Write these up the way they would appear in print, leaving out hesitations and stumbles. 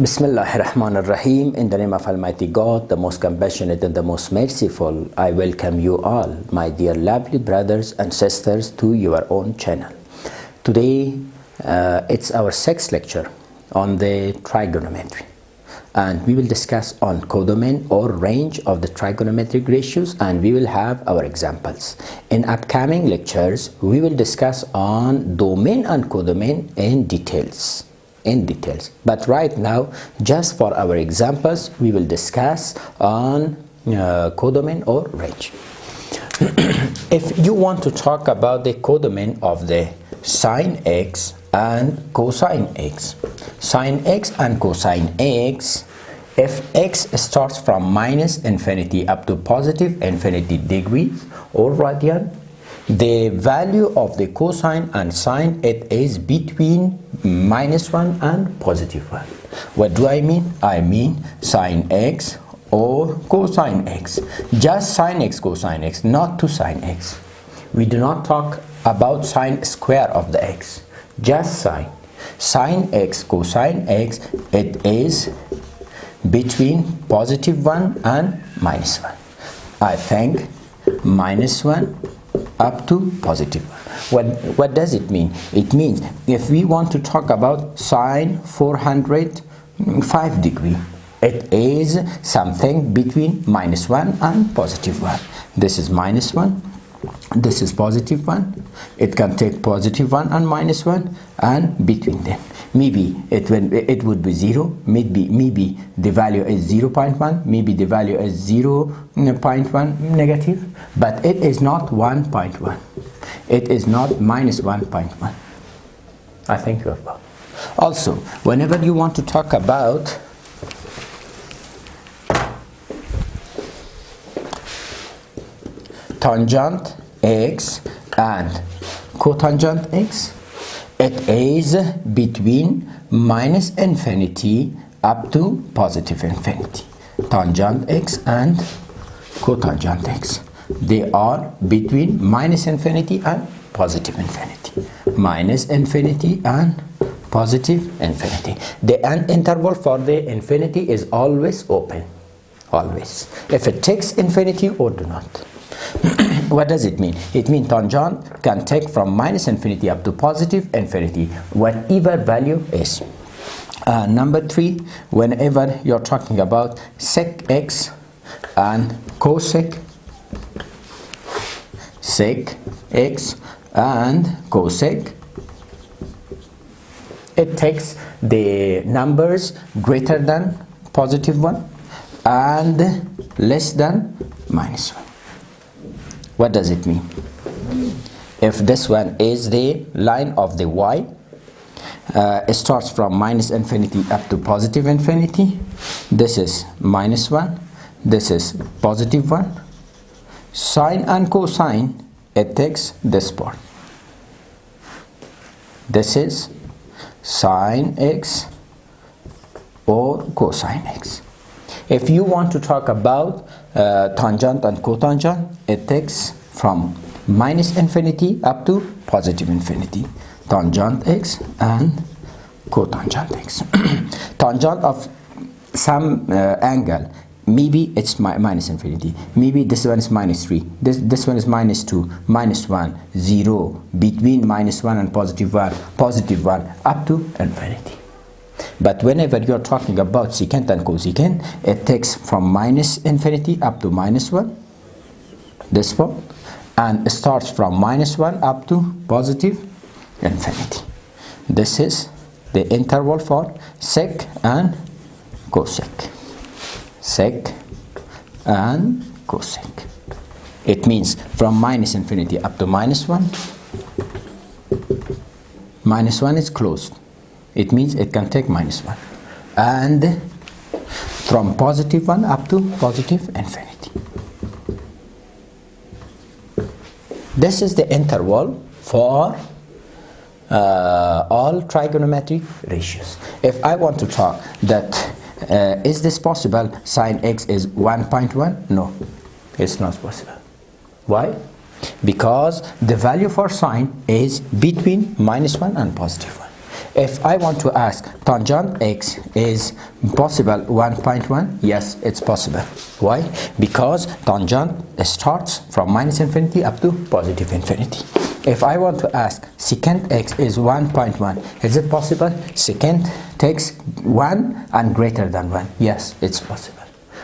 Bismillahirrahmanirrahim. In the name of Almighty God, the most compassionate and the most merciful, I welcome you all, my dear lovely brothers and sisters, to your own channel. Today, it's our sixth lecture on the trigonometry, and we will discuss on codomain or range of the trigonometric ratios, and we will have our examples. In upcoming lectures, we will discuss on domain and codomain in details. But right now, just for our examples, we will discuss on codomain or range. If you want to talk about the codomain of the sine x and cosine x, sine x and cosine x, if x starts from minus infinity up to positive infinity degrees or radian, the value of the cosine and sine, it is between -1 and +1. What do I mean? I mean sine x or cosine x. Just sine x, cosine x, not to sine x. We do not talk about sine square of the x. Just sine. Sine x, cosine x, it is between +1 and -1. I think -1 up to +1. What does it mean? It means if we want to talk about sine 405 degree, it is something between -1 and +1. This is -1, this is +1. It can take +1 and -1, and between them maybe it would be 0, maybe the value is 0.1, maybe the value is 0.1 negative, but it is not 1.1, it is not -1.1. I think you have got. Also, whenever you want to talk about tangent x and cotangent x, it is between -infinity up to +infinity. Tangent x and cotangent x, they are between -infinity and +infinity. -infinity and +infinity. The interval for the infinity is always open. Always. If it takes infinity or do not. What does it mean? It means tangent can take from -infinity up to +infinity, whatever value is. Number 3, whenever you're talking about sec x and cosec x and cosec, it takes the numbers greater than +1 and less than -1. What does it mean? If this one is the line of the y, it starts from -infinity up to +infinity. This is -1, this is +1. Sine and cosine, it takes this part. This is sine x or cosine x. If you want to talk about tangent and cotangent, it takes from -infinity up to +infinity. Tangent x and cotangent x. Tangent of some angle, maybe it's -infinity, maybe this one is -3, this one is -2, -1, 0, between -1 and +1 up to infinity. But whenever you're talking about secant and cosecant, it takes from -infinity up to -1, this part, and it starts from -1 up to +infinity. This is the interval for sec and cosec. Sec and cosec. It means from -infinity up to -1. -1 is closed. It means it can take -1, and from +1 up to +infinity. This is the interval for all trigonometric ratios. If I want to talk that is this possible sine x is 1.1? No, it's not possible. Why? Because the value for sine is between -1 and +1. If I want to ask tangent x is possible 1.1, yes, it's possible. Why? Because tangent starts from minus infinity up to positive infinity. If I want to ask secant x is 1.1, is it possible? Secant takes 1 and greater than 1. Yes, it's possible.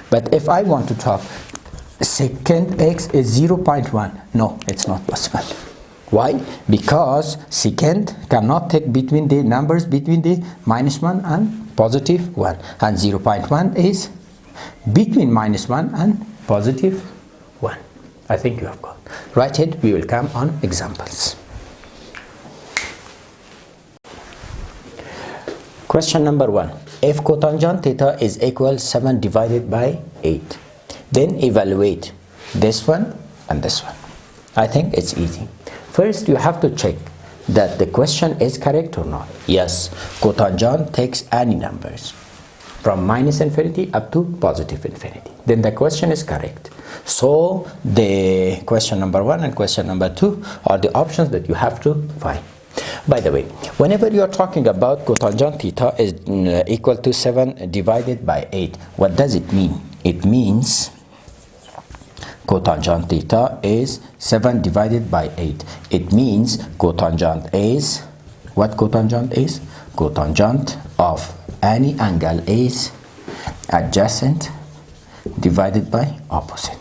But if I want to talk secant x is 0.1, no, it's not possible. Why? Because secant cannot take between the numbers between the minus 1 and positive 1, and 0.1 is between minus 1 and positive 1. I think you have got. Right here we will come on examples. Question number 1. If cotangent theta is equal 7 divided by 8, then evaluate this one and this one. I think it's easy. First, you have to check that the question is correct or not. Yes, cotangent takes any numbers from minus infinity up to positive infinity. Then the question is correct. So the question number 1 and question number 2 are the options that you have to find. By the way, whenever you are talking about cotangent theta is equal to 7 divided by 8, what does it mean? It means cotangent theta is 7 divided by 8. It means cotangent is, what cotangent is? Cotangent of any angle is adjacent divided by opposite.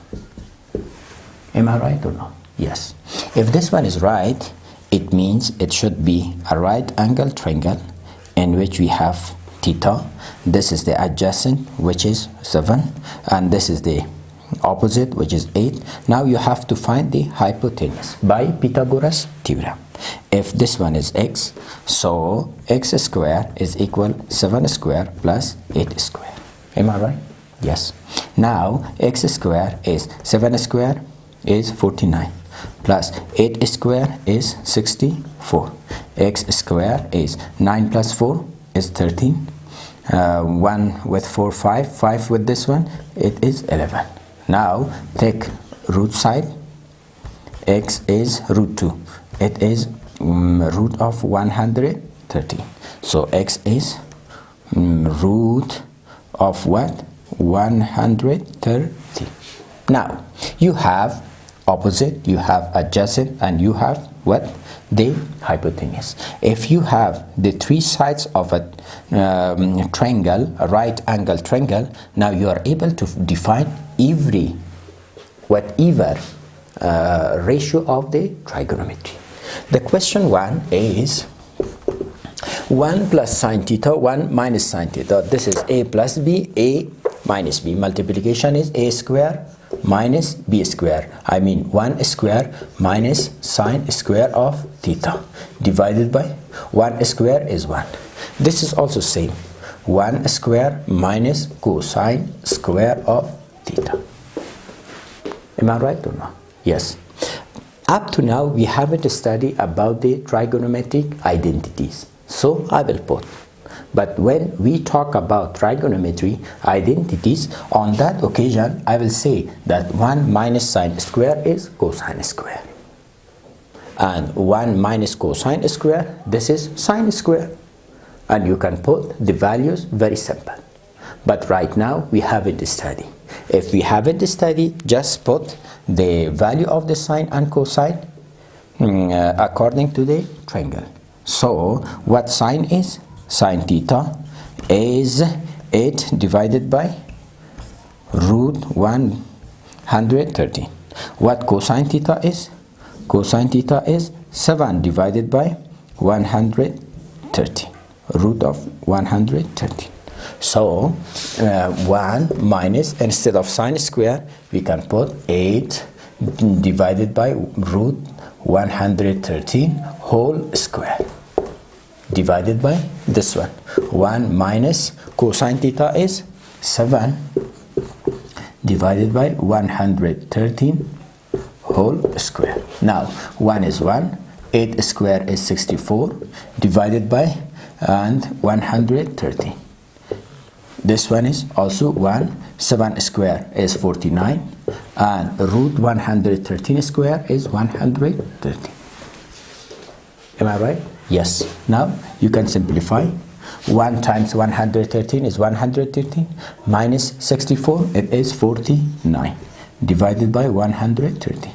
Am I right or not? Yes. If this one is right, it means it should be a right angle triangle in which we have theta. This is the adjacent, which is 7, and this is the opposite, which is 8. Now you have to find the hypotenuse by Pythagoras theorem. If this one is x, so x square is equal 7 square plus 8 square. Am I right? Yes. Now x square is 7 square is 49 plus 8 square is 64. X square is 9 plus 4 is 13. 1 with 4, 5. 5 with this one, it is 11. Now take root side. X is root 2. It is root of 113. So x is root of what? 130. Now you have opposite, you have adjacent, and you have what? The hypotenuse. If you have the three sides of a triangle, a right angle triangle, now you are able to define whatever ratio of the trigonometry. The question 1 is 1 plus sine theta, 1 minus sine theta. This is a plus b, a minus b. Multiplication is a square minus b square. I mean 1 square minus sine square of theta divided by 1 square is 1. This is also same. 1 square minus cosine square of theta. Am I right or not? Yes. Up to now we haven't studied about the trigonometric identities, so I will put. But when we talk about trigonometry identities, on that occasion I will say that 1 minus sine square is cosine square, and 1 minus cosine square, this is sine square, and you can put the values very simple. But right now we haven't studied. If we haven't studied, just put the value of the sine and cosine according to the triangle. So what sine is? Sine theta is 8 divided by root 130. What cosine theta is? Cosine theta is 7 divided by 130, root of 130. So 1 minus, instead of sine square, we can put 8 divided by root 113 whole square divided by this one. 1 minus cosine theta is 7 divided by 113 whole square. Now 1 is 1, 8 square is 64 divided by and 113. This one is also 1, 7 square is 49, and root 113 square is 130. Am I right? Yes. Now you can simplify. 1 times 113 is 113 minus 64, it is 49 divided by 113.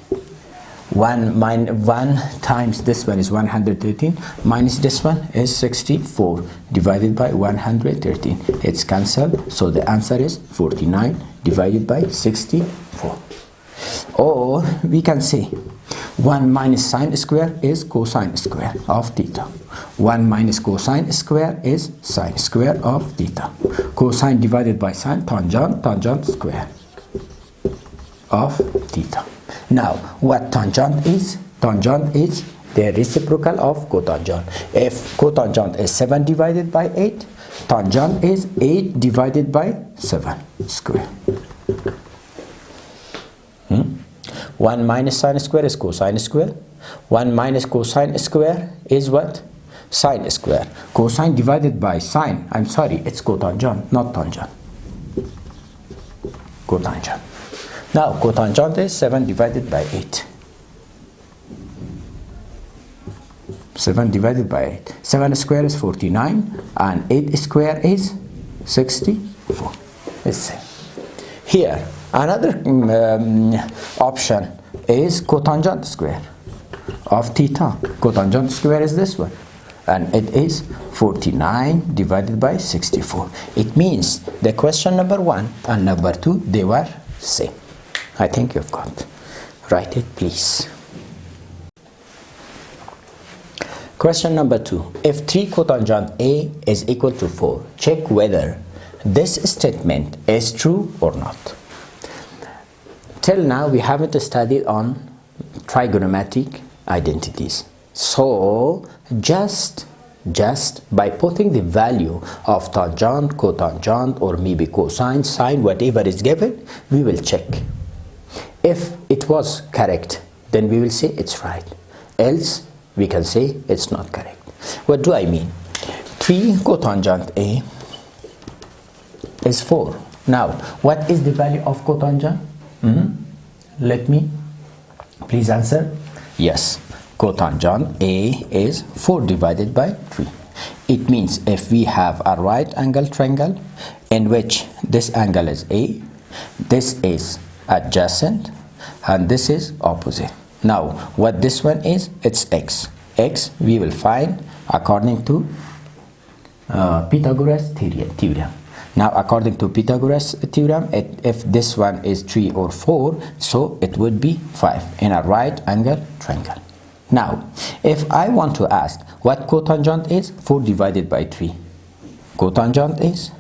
1 times this one is 113 minus this one is 64 divided by 113. It's cancelled, so the answer is 49 divided by 64. Or we can say 1 minus sine square is cosine square of theta. 1 minus cosine square is sine square of theta. Cosine divided by sine, tangent square of theta. Now, what tangent is? Tangent is the reciprocal of cotangent. If cotangent is 7 divided by 8, tangent is 8 divided by 7 square. 1 minus sine square is cosine square. 1 minus cosine square is what? Sine square. Cosine divided by sine, I'm sorry, it's cotangent, not tangent. Cotangent. Now, cotangent is 7 divided by 8. 7 divided by 8. 7 square is 49 and 8 square is 64. Let's see. Here, another option is cotangent square of theta. Cotangent square is this one, and it is 49 divided by 64. It means the question number 1 and number 2, they were same. I think you've got. Write it, please. Question number 2. If 3 cotangent A is equal to 4, check whether this statement is true or not. Till now, we haven't studied on trigonometric identities. So, just by putting the value of tangent, cotangent, or maybe cosine, sine, whatever is given, we will check. If it was correct, then we will say it's right. Else, we can say it's not correct. What do I mean? 3 cotangent A is 4. Now, what is the value of cotangent? Let me please answer. Yes, cotangent A is 4 divided by 3. It means if we have a right angle triangle in which this angle is A, this is adjacent, and this is opposite. Now, what this one is, it's x. X we will find according to Pythagoras theorem. Now, according to Pythagoras theorem, if this one is 3 or 4, so it would be 5 in a right angle triangle. Now, if I want to ask what cotangent is, 4 divided by 3. Cotangent is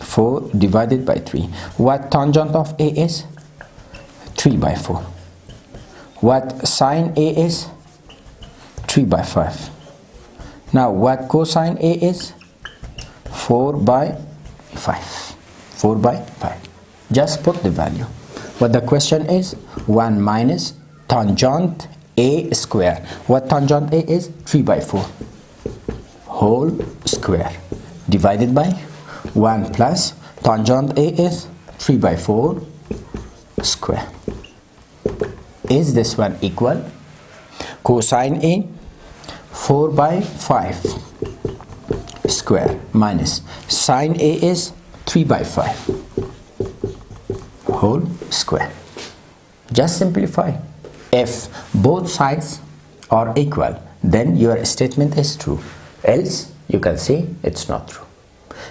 4 divided by 3. What tangent of A is? 3 by 4. What sine A is? 3 by 5. Now, what cosine A is? 4 by 5. 4 by 5. Just put the value. But the question is 1 minus tangent A square. What tangent A is? 3 by 4 whole square divided by 1 plus tangent A is 3 by 4 square. Is this one equal? Cosine A 4 by 5 square minus sine A is 3 by 5 whole square. Just simplify. If both sides are equal, then your statement is true. Else, you can say it's not true.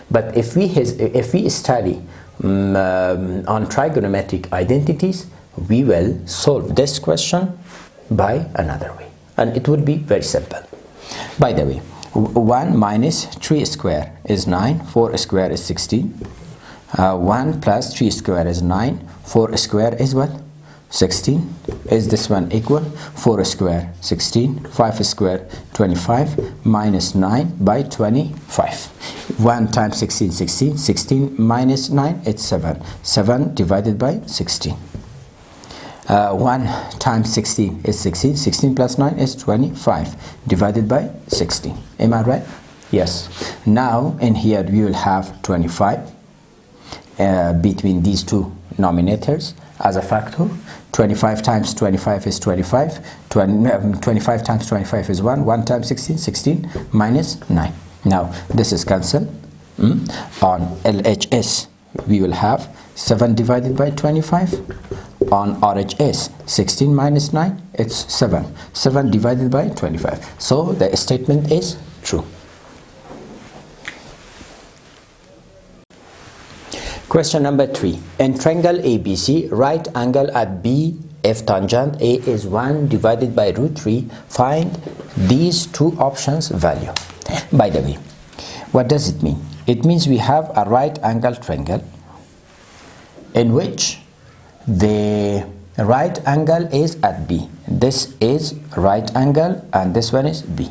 But if we study on trigonometric identities, we will solve this question by another way, and it would be very simple. By the way, 1 minus 3 square is 9, 4 square is 16. 1 plus 3 square is 9, 4 square is what? 16. Is this one equal? 4 square 16, 5 square 25, minus 9 by 25. 1 times 16, 16. 16 minus 9, it's 7. 7 divided by 16. 1 times 16 is 16. 16 plus 9 is 25 divided by 16. Am I right? Yes. Now in here we will have 25 between these two nominators as a factor. 25 times 25 is 25. 25 times 25 is 1. 1 times 16, 16 minus 9. Now this is cancelled. On LHS we will have 7 divided by 25. On RHS 16 minus 9, it's 7. 7 divided by 25. So the statement is true. Question number 3. In triangle ABC, right angle at B, if tangent A is 1 divided by root 3, find these two options value. By the way, what does it mean? It means we have a right angle triangle in which the right angle is at B. This is right angle and this one is B.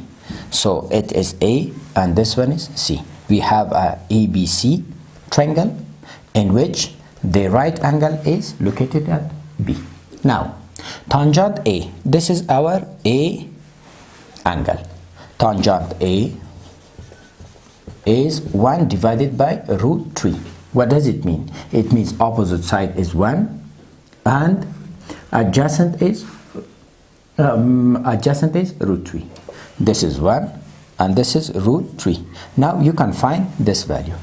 So it is A and this one is C. We have a ABC triangle in which the right angle is located at B. Now, tangent A, this is our A angle. Tangent A is 1 divided by root 3. What does it mean? It means opposite side is 1 and adjacent is root 3. This is 1 and this is root 3. Now you can find this value.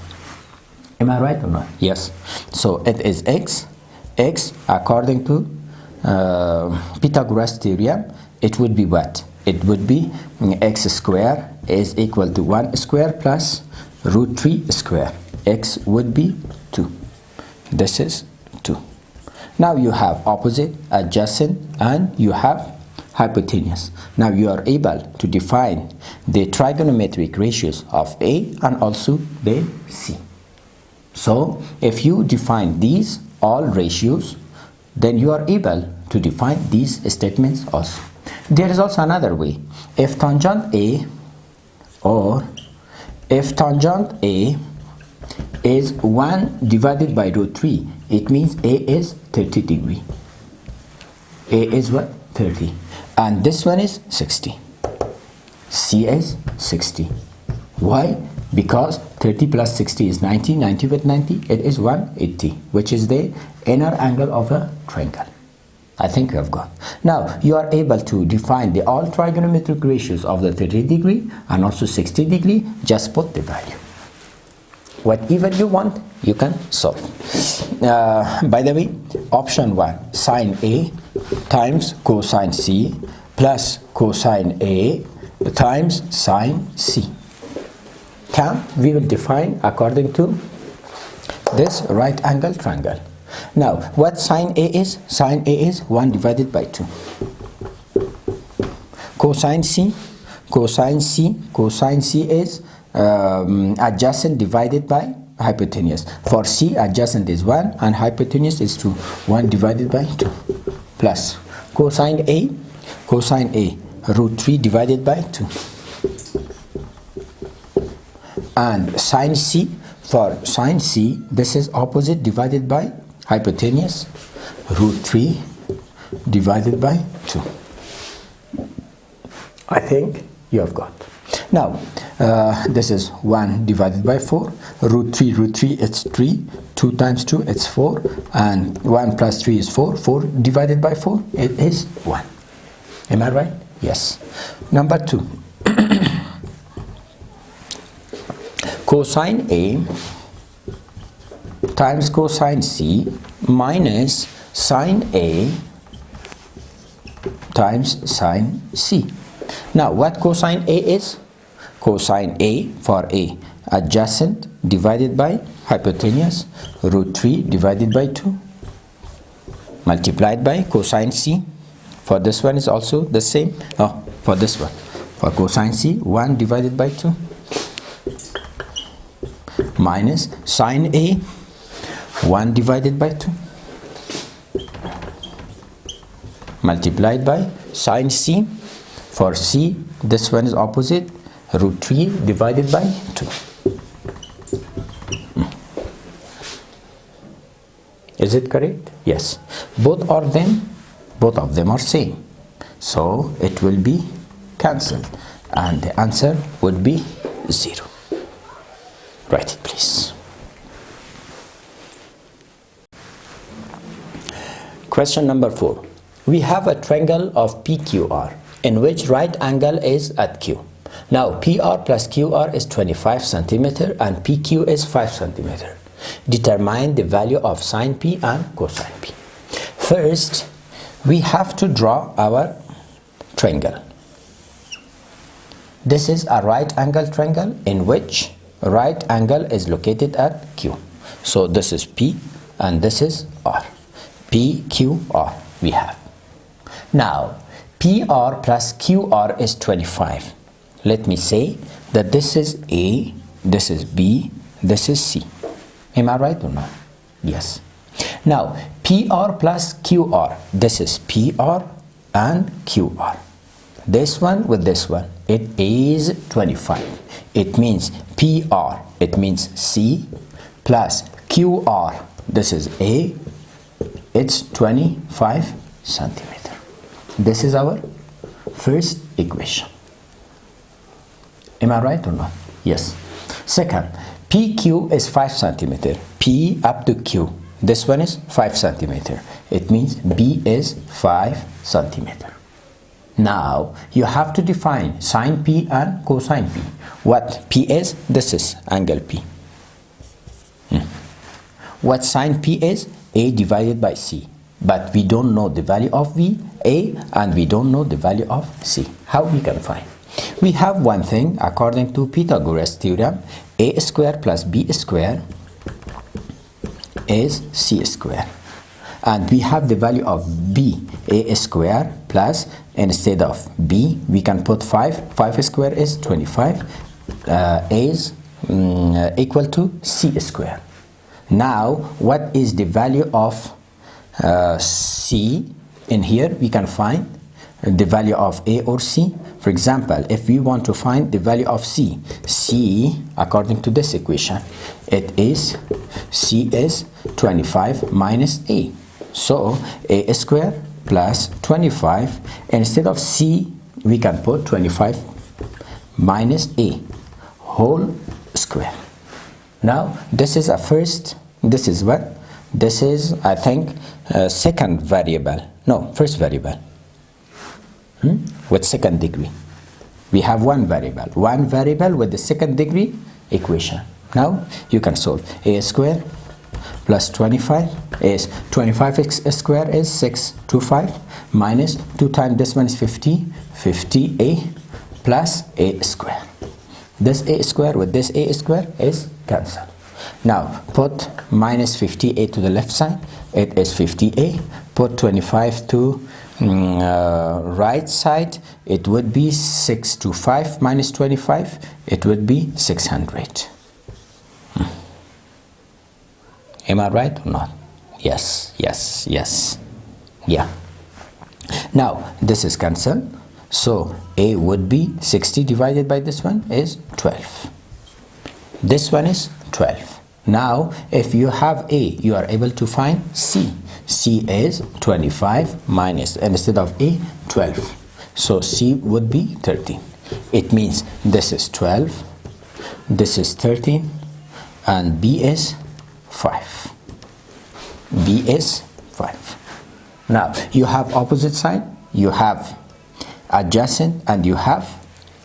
Am I right or not? Yes. So it is x according to Pythagoras theorem, it would be what? It would be x square is equal to 1 square plus root 3 square. X would be 2. This is 2. Now you have opposite, adjacent, and you have hypotenuse. Now you are able to define the trigonometric ratios of A and also the C. So if you define these all ratios, then you are able to define these statements also. There is also another way. If tangent A is 1 divided by root 3, it means A is 30 degree. A is what? 30. And this one is 60. C is 60. Why? Because 30 plus 60 is 90. 90 with 90, it is 180, which is the inner angle of a triangle. I think you have got. Now you are able to define the all trigonometric ratios of the 30 degree and also 60 degree. Just put the value. Whatever you want, you can solve. By the way, option 1, sine A times cosine C plus cosine A times sine C. We will define according to this right angle triangle. Now, what sine A is? Sine A is 1 divided by 2. Cosine C is adjacent divided by hypotenuse. For C, adjacent is 1 and hypotenuse is 2. 1 divided by 2 plus cosine A, root 3 divided by 2. And sine C, for sine C, this is opposite divided by hypotenuse, root 3 divided by 2. I think you have got. Now, this is 1 divided by 4, root 3, it's 3, 2 times 2, it's 4, and 1 plus 3 is 4, 4 divided by 4, it is 1. Am I right? Yes. Number 2. Cosine A times cosine C minus sine A times sine C. Now, what cosine A is? Cosine A, for A, adjacent divided by hypotenuse, root 3 divided by 2, multiplied by cosine C. For this one is also the same. For this one, for cosine C, 1 divided by 2, minus sine A, 1 divided by 2, multiplied by sine C. For C, this one is opposite, root 3 divided by 2. Is it correct? Yes. Both of them are same. So it will be cancelled and the answer would be 0. Write it, please. Question number 4. we have a triangle of PQR in which right angle is at Q. Now PR plus QR is 25 centimeter and PQ is 5 centimeter. Determine the value of sine P and cosine P. First, we have to draw our triangle. This is a right angle triangle in which right angle is located at Q. So this is P and this is R. PQR we have. Now PR plus QR is 25. Let me say that this is A, this is B, this is C. Am I right or not? Yes. Now PR plus QR, this is PR and QR. This one with this one, it is 25. It means PR, it means C, plus QR, this is A, it's 25 centimeter. This is our first equation. Am I right or not? Yes. Second, PQ is 5 centimeter. P up to Q. This one is 5 centimeter. It means B is 5 centimeter. Now you have to define sine P and cosine P. What P is? This is angle P. What sine P is? A divided by C. But we don't know the value of V, A, and we don't know the value of C. How we can find? We have one thing according to Pythagoras theorem, A square plus B square is C square. And we have the value of B, A square plus, instead of B, we can put 5. 5 square is 25. Is equal to C square. Now, what is the value of C? In here, we can find the value of A or C. For example, if we want to find the value of C, C, according to this equation, it is C is 25 minus A. So A square plus 25. Instead of C, we can put 25 minus A whole square. Now this is a first. This is what? This is, I think, second variable. No, first variable. With second degree. We have one variable. One variable with the second degree equation. Now you can solve. A square plus 25 is 25 square is 625 minus 2 times this one is 50. 50A plus A square. This A square with this A square is cancelled. Now put minus 50A to the left side. It is 50A. Put 25 to right side. It would be 625 minus 25. It would be 600. Am I right or not? Yes, yes, yes. Yeah. Now this is cancelled. So A would be 60 divided by this one is 12. This one is 12. Now if you have A, you are able to find C. C is 25 minus, instead of A, 12. So C would be 13. It means this is 12, this is 13, and B is 5. B is 5. Now you have opposite side, you have adjacent, and you have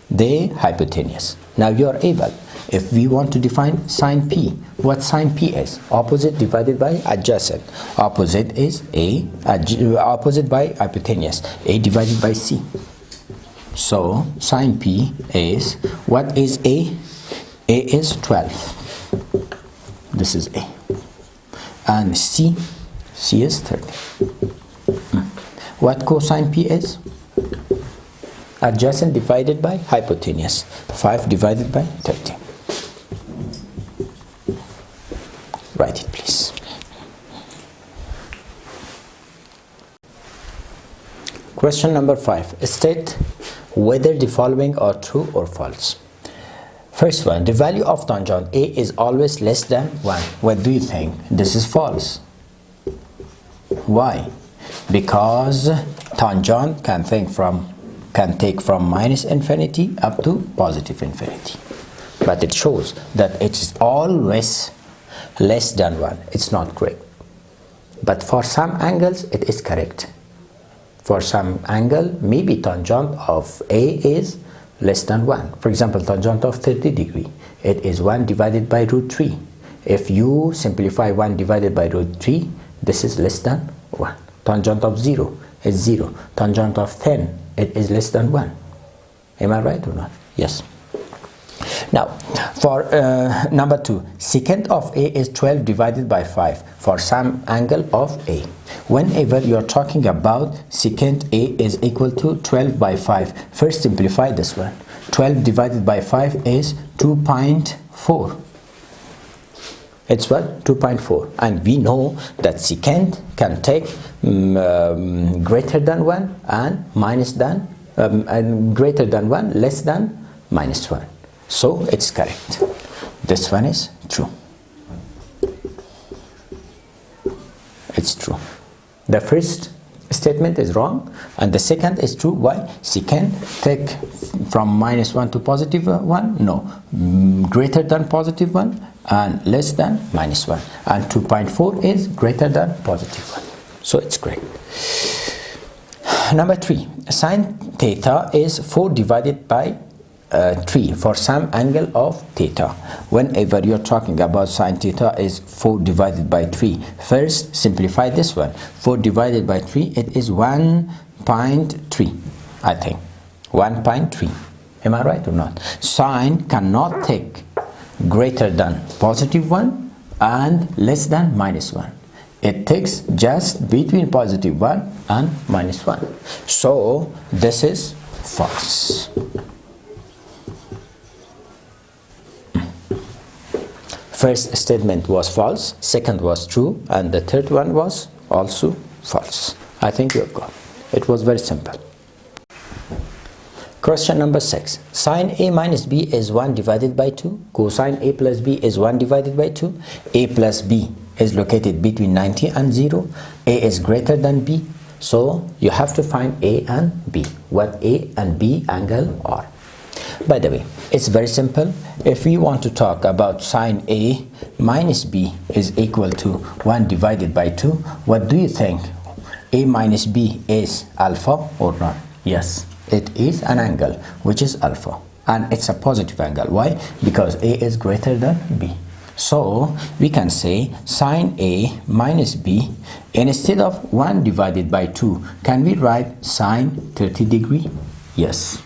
the hypotenuse. Now you are able, if we want to define sine P, what sine P is? Opposite divided by adjacent. Opposite is A, opposite by hypotenuse. A divided by C. So sine P is, what is A? A is 12. This is A. And C is 30. What cosine P is? Adjacent divided by hypotenuse. 5 divided by 30. Write it, please. Question number 5. State whether the following are true or false. First one, the value of tangent A is always less than 1. What do you think? This is false. Why? Because tangent can take from minus infinity up to positive infinity. But it shows that it is always less than 1. It's not correct. But for some angles, it is correct. For some angle, maybe tangent of A is less than 1. For example, tangent of 30 degree, it is 1 divided by root 3. If you simplify 1 divided by root 3, this is less than 1. Tangent of 0 is 0. Tangent of 10, it is less than 1. Am I right or not? Yes. Now, for number 2, secant of A is 12 divided by 5 for some angle of A. Whenever you are talking about secant A is equal to 12 by 5, first simplify this one. 12 divided by 5 is 2.4. It's what? 2.4. And we know that secant can take greater than 1 and minus than, and greater than 1, less than, minus 1. So it's correct. This one is true. It's true. The first statement is wrong and the second is true. Why? Secant take from minus 1 to positive 1? No. Greater than positive 1 and less than minus 1. And 2.4 is greater than positive 1. So it's correct. Number 3. Sine theta is 4 divided by 3 for some angle of theta. Whenever you're talking about sine theta is 4 divided by 3, first simplify this one. 4 divided by 3, it is 1.3, I think. 1.3. Am I right or not? Sine cannot take greater than positive 1 and less than minus 1. It takes just between positive 1 and minus 1. So this is false. First statement was false, second was true, and the third one was also false. I think you have got it. It was very simple. Question number 6. Sine A minus B is 1 divided by 2. Cosine A plus B is 1 divided by 2. A plus B is located between 90 and 0. A is greater than B. So you have to find A and B. What A and B angle are. By the way, it's very simple. If we want to talk about sine A minus B is equal to 1 divided by 2, what do you think? A minus B is alpha or not? Yes, it is an angle which is alpha and it's a positive angle. Why? Because A is greater than B. So we can say sine A minus B, instead of 1 divided by 2, can we write sine 30 degree? Yes.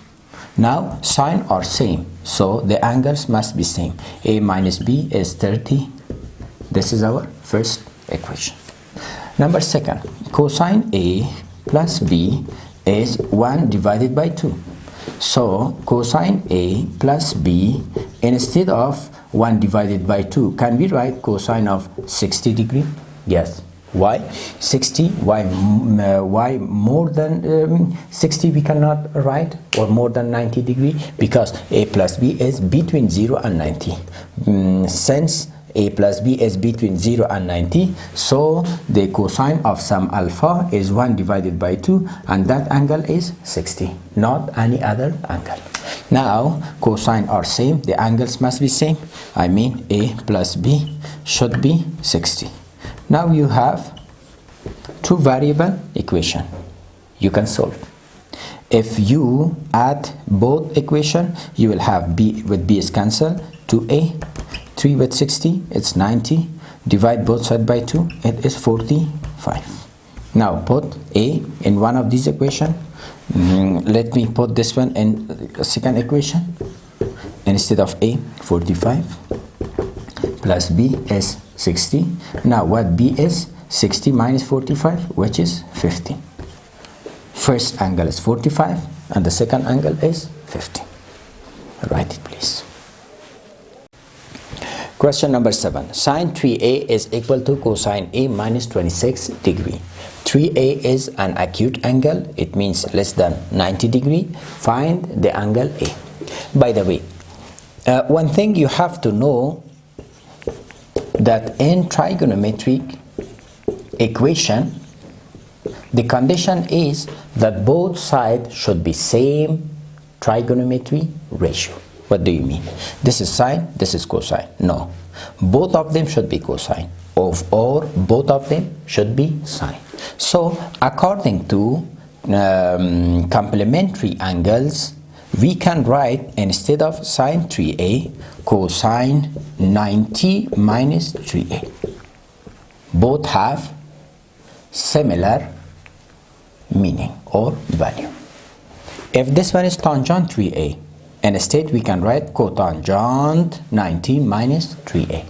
Now sine are same, so the angles must be same. A minus B is 30. This is our first equation. Number 2, cosine A plus B is 1 divided by 2. So cosine A plus B, instead of 1 divided by 2, can we write cosine of 60 degree? Yes. Why 60? Why more than 60 we cannot write, or more than 90 degree? Because A plus B is between 0 and 90. Since A plus B is between 0 and 90, so the cosine of some alpha is 1 divided by 2, and that angle is 60, not any other angle. Now cosine are same, the angles must be same. I mean A plus B should be 60. Now you have two variable equation you can solve. If you add both equation, you will have B with B is cancelled, 2A, 3 with 60, it's 90, divide both sides by 2, it is 45. Now put A in one of these equation. Let me put this one in the second equation. Instead of A, 45 plus B is 60. Now what B is? 60 minus 45, which is 15. First angle is 45 and the second angle is 15. Write it please. Question number 7. Sine 3A is equal to cosine A minus 26 degree. 3A is an acute angle, it means less than 90 degree. Find the angle A. By the way, one thing you have to know, that in trigonometric equation, the condition is that both sides should be same trigonometry ratio. What do you mean? This is sine, this is cosine. No, both of them should be cosine, or both of them should be sine. So according to complementary angles, we can write, instead of sine 3a, cosine 90 minus 3a. Both have similar meaning or value. If this one is tangent 3a, instead we can write cotangent 90 minus 3a.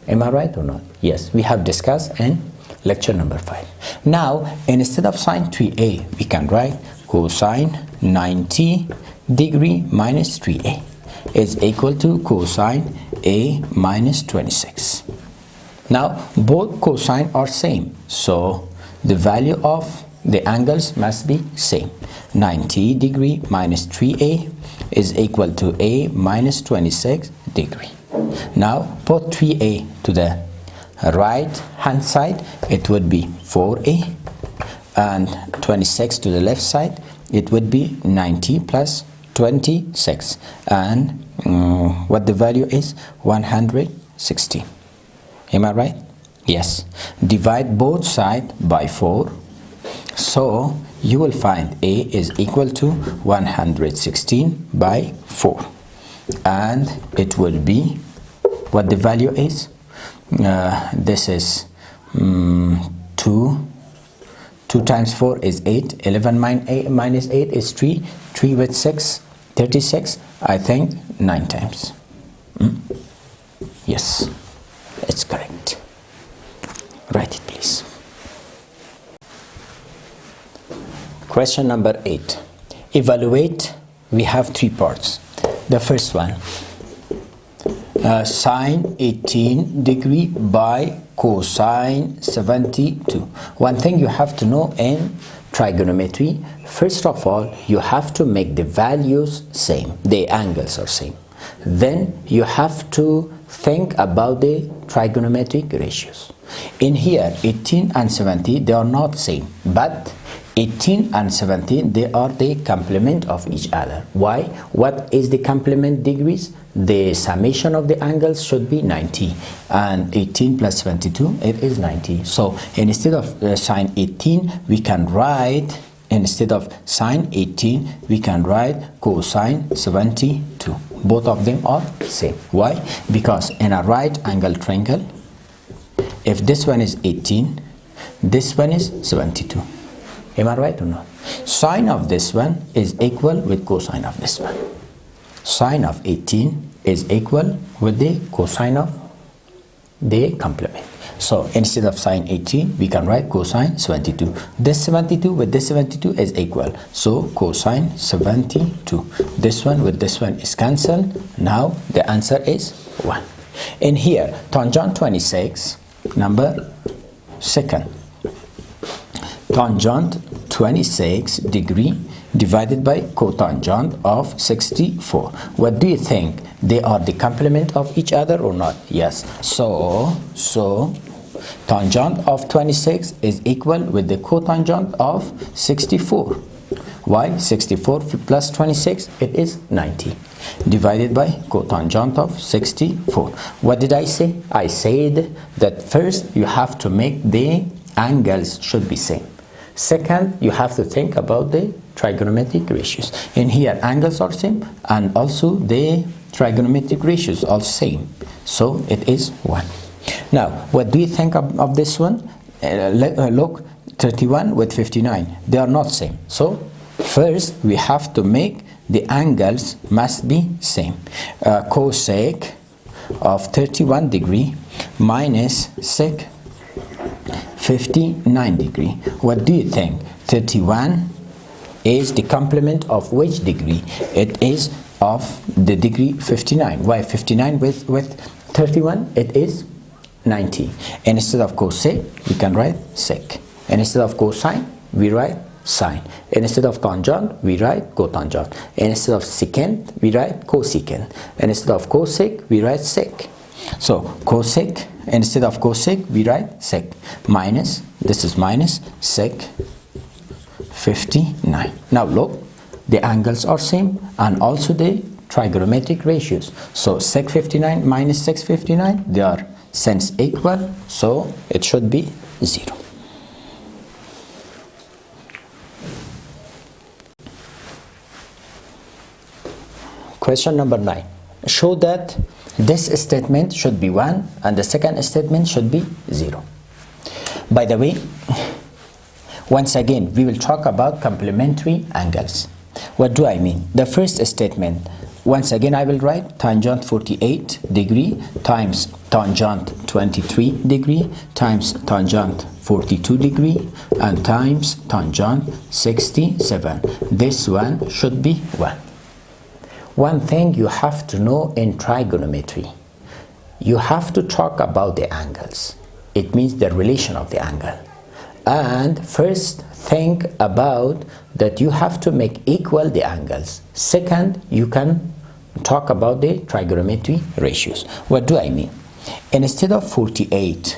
Am I right or not? Yes, we have discussed in lecture number 5. Now, instead of sine 3a, we can write cosine 90 degree minus 3a is equal to cosine a minus 26. Now, both cosine are same, so the value of the angles must be same. 90 degree minus 3a is equal to a minus 26 degree. Now, put 3a to the right hand side, it would be 4a, and 26 to the left side, it would be 90 plus 26, and what the value is 116. Am I right? Yes. Divide both sides by 4, so you will find a is equal to 116 by 4, and it will be what the value is. This is 2 times 4 is 8. 11 minus 8 is 3. 3 with 6, 36. I think 9 times. Yes, it's correct. Write it, please. Question number 8. Evaluate. We have 3 parts. The first one, sine 18 degree by cosine 72. One thing you have to know in trigonometry, first of all, you have to make the values same, the angles are same. Then you have to think about the trigonometric ratios. In here, 18 and 70, they are not same, but 18 and 17, they are the complement of each other. Why? What is the complement degrees? The summation of the angles should be 90, and 18 plus 22, it is 90. So instead of sine 18, we can write, instead of sine 18, we can write cosine 72. Both of them are same. Why? Because in a right angle triangle, if this one is 18, this one is 72. Am I right or not? Sine of this one is equal with cosine of this one. Sine of 18 is equal with the cosine of the complement. So instead of sine 18, we can write cosine 72. This 72 with this 72 is equal. So cosine 72. This one with this one is cancelled. Now the answer is 1. In here, tangent 26, number second. Tangent 26 degree divided by cotangent of 64. What do you think? They are the complement of each other or not? Yes. So tangent of 26 is equal with the cotangent of 64. Why? 64 plus 26, it is 90. Divided by cotangent of 64. What did I say? I said that first you have to make the angles should be same. Second, you have to think about the trigonometric ratios. In here, angles are same, and also the trigonometric ratios are same. So it is 1. Now, what do you think of this one? Look, 31 with 59. They are not same. So first, we have to make the angles must be same. Cosec of 31 degree minus sec 59 degree. What do you think? 31 is the complement of which degree? It is of the degree 59. Why 59 with 31? It is 90. And instead of cosec, we can write sec. And instead of cosine, we write sine. And instead of tangent, we write cotangent. And instead of secant, we write cosecant. And instead of cosec, we write sec. So cosec, instead of cosec, we write sec. Minus, this is minus sec 59. Now look, the angles are same and also the trigonometric ratios. So sec 59 minus sec 59, they are since equal, so it should be 0. Question number 9. Show that this statement should be 1 and the second statement should be 0. By the way, once again, we will talk about complementary angles. What do I mean? The first statement, once again, I will write tangent 48 degree times tangent 23 degree times tangent 42 degree and times tangent 67. This one should be 1. One thing you have to know in trigonometry, you have to talk about the angles. It means the relation of the angle. And first, think about that you have to make equal the angles. Second, you can talk about the trigonometry ratios. What do I mean? Instead of 48,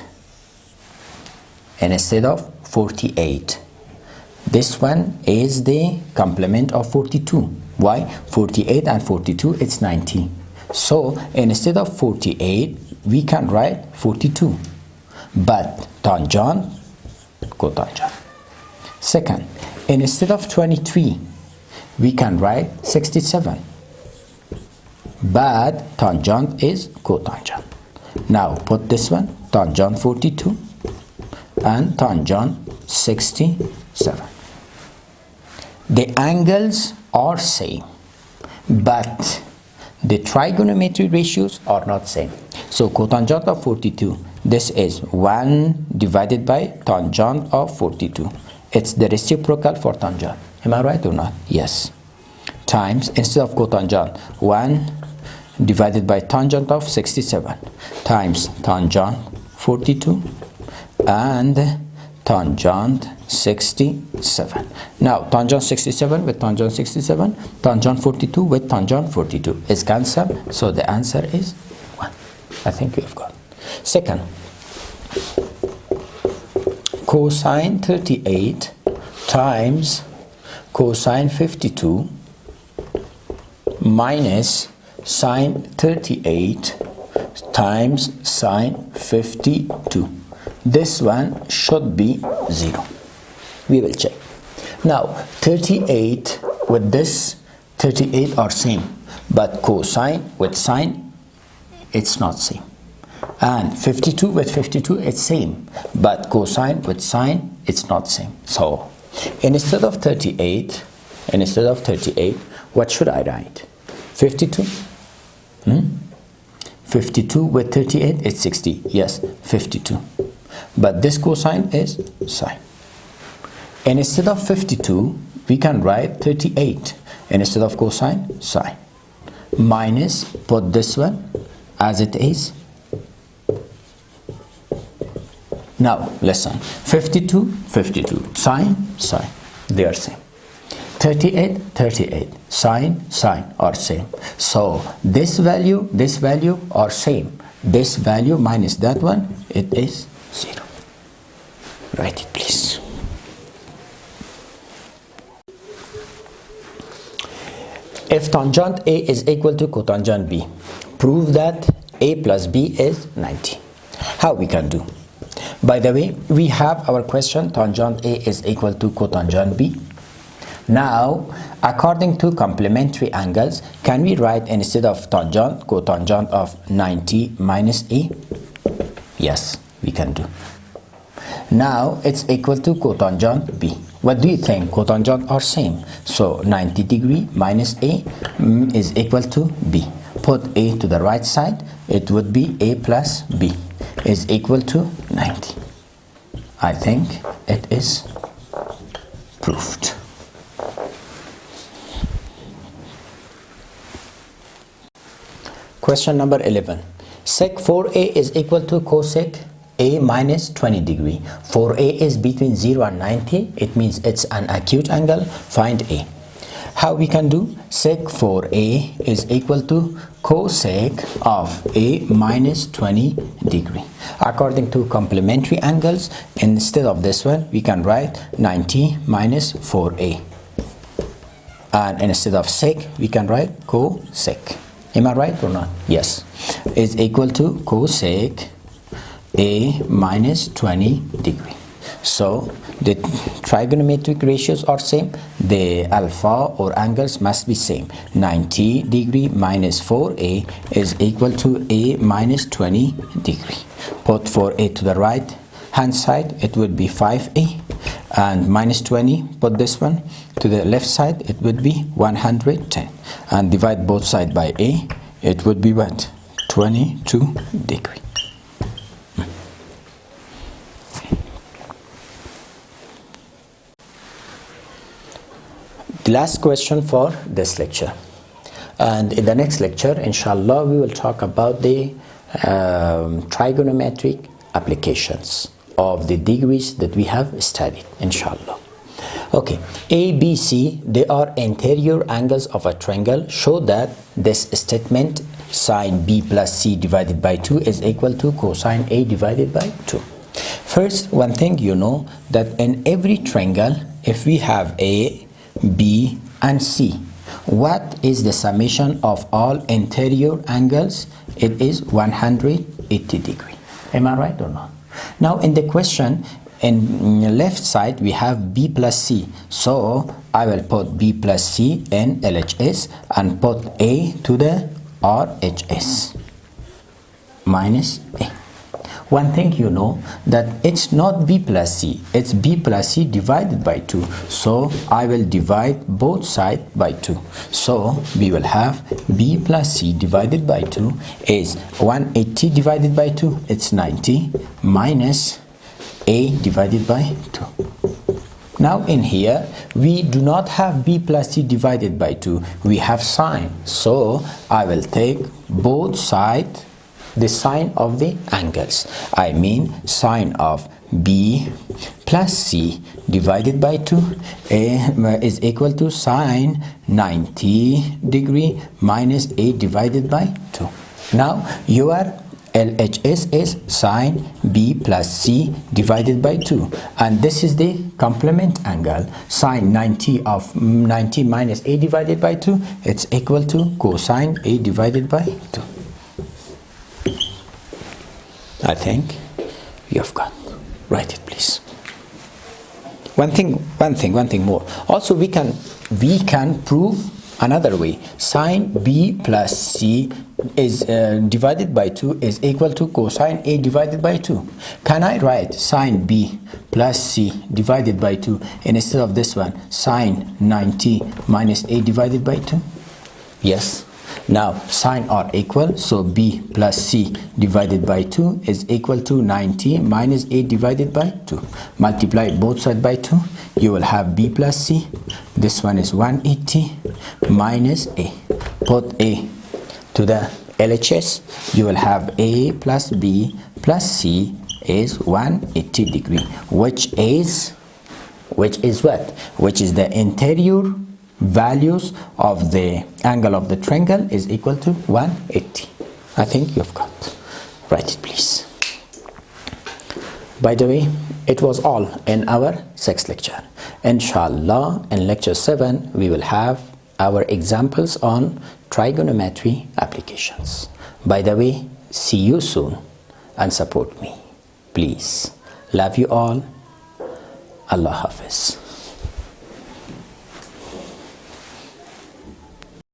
this one is the complement of 42. Why? 48 and 42, it's 90. So instead of 48, we can write 42. But tangent, cotangent. Second, instead of 23, we can write 67. But tangent is cotangent. Now put this one, tangent 42 and tangent 67. The angles are same, but the trigonometry ratios are not same. So cotangent of 42, this is 1 divided by tangent of 42. It's the reciprocal for tangent. Am I right or not? Yes. Times, instead of cotangent, 1 divided by tangent of 67 times tangent 42 and tangent 67. Now tangent 67 with tangent 67, tangent 42 with tangent 42 is cancelled, so the answer is 1. I think we have got. Second, cosine 38 times cosine 52 minus sine 38 times sine 52. This one should be 0. We will check. Now 38 with this 38 are same, but cosine with sine it's not same. And 52 with 52 it's same, but cosine with sine it's not same. So instead of 38, what should I write? 52? 52 with 38 is 60. Yes, 52. But this cosine is sine. And instead of 52, we can write 38. And instead of cosine, sine. Minus, put this one as it is. Now, listen. 52, 52. Sine, sine. They are same. 38, 38. Sine, sine are same. So, this value are same. This value minus that one, it is 0. Write it, please. If tangent A is equal to cotangent B, prove that A plus B is 90. How we can do? By the way, we have our question, tangent A is equal to cotangent B. Now, according to complementary angles, can we write instead of tangent, cotangent of 90 minus A? Yes, we can do. Now, it's equal to cotangent B. What do you think? Cotangent are same. So, 90 degree minus A is equal to B. Put A to the right side. It would be A plus B is equal to 90. I think it is proved. Question number 11. Sec 4A is equal to cosec A minus 20 degree. 4A is between 0 and 90. It means it's an acute angle. Find A. How we can do? Sec 4A is equal to cosec of A minus 20 degree. According to complementary angles, instead of this one, we can write 90 minus 4A. And instead of sec, we can write cosec. Am I right or not? Yes. Is equal to cosec A minus 20 degree. So the trigonometric ratios are same, the alpha or angles must be same. 90 degree minus 4a is equal to a minus 20 degree. Put 4a to the right hand side, it would be 5a, and minus 20, put this one to the left side, it would be 110, and divide both sides by a, it would be what? 22 degree. The last question for this lecture, and in the next lecture inshallah we will talk about the trigonometric applications of the degrees that we have studied, inshallah. Okay, A, B, C, they are interior angles of a triangle. Show that this statement sine B plus C divided by 2 is equal to cosine A divided by 2. First, one thing you know, that in every triangle, if we have A, B and C, what is the summation of all interior angles? It is 180 degree. Am I right or not? Now in the question, in the left side we have B plus C, so I will put B plus C in LHS and put A to the RHS minus A. One thing you know, that it's not B plus C, it's B plus C divided by 2, so I will divide both sides by 2, so we will have B plus C divided by 2 is 180 divided by 2, it's 90, minus A divided by 2. Now in here we do not have B plus C divided by 2, we have sine, so I will take both sides the sine of the angles. I mean sine of B plus C divided by 2 is equal to sine 90 degree minus A divided by 2. Now your LHS is sine B plus C divided by 2, and this is the complement angle. Sine 90 of 90 minus A divided by 2, it's equal to cosine A divided by 2. I think you have got. Write it, please. One thing more. Also, we can prove another way. Sine B plus C is divided by 2 is equal to cosine A divided by 2. Can I write sine B plus C divided by 2 and instead of this one sine 90 minus A divided by 2? Yes. Now sine are equal, so B plus C divided by 2 is equal to 90 minus A divided by 2. Multiply both sides by 2, you will have B plus C. This one is 180 minus A. Put A to the LHS, you will have A plus B plus C is 180 degree, which is what? Which is the interior values of the angle of the triangle is equal to 180. I think you've got. Write it, please. By the way, it was all in our 6th lecture. Inshallah, in lecture 7 we will have our examples on trigonometry applications. By the way, see you soon and support me, please. Love you all. Allah Hafiz.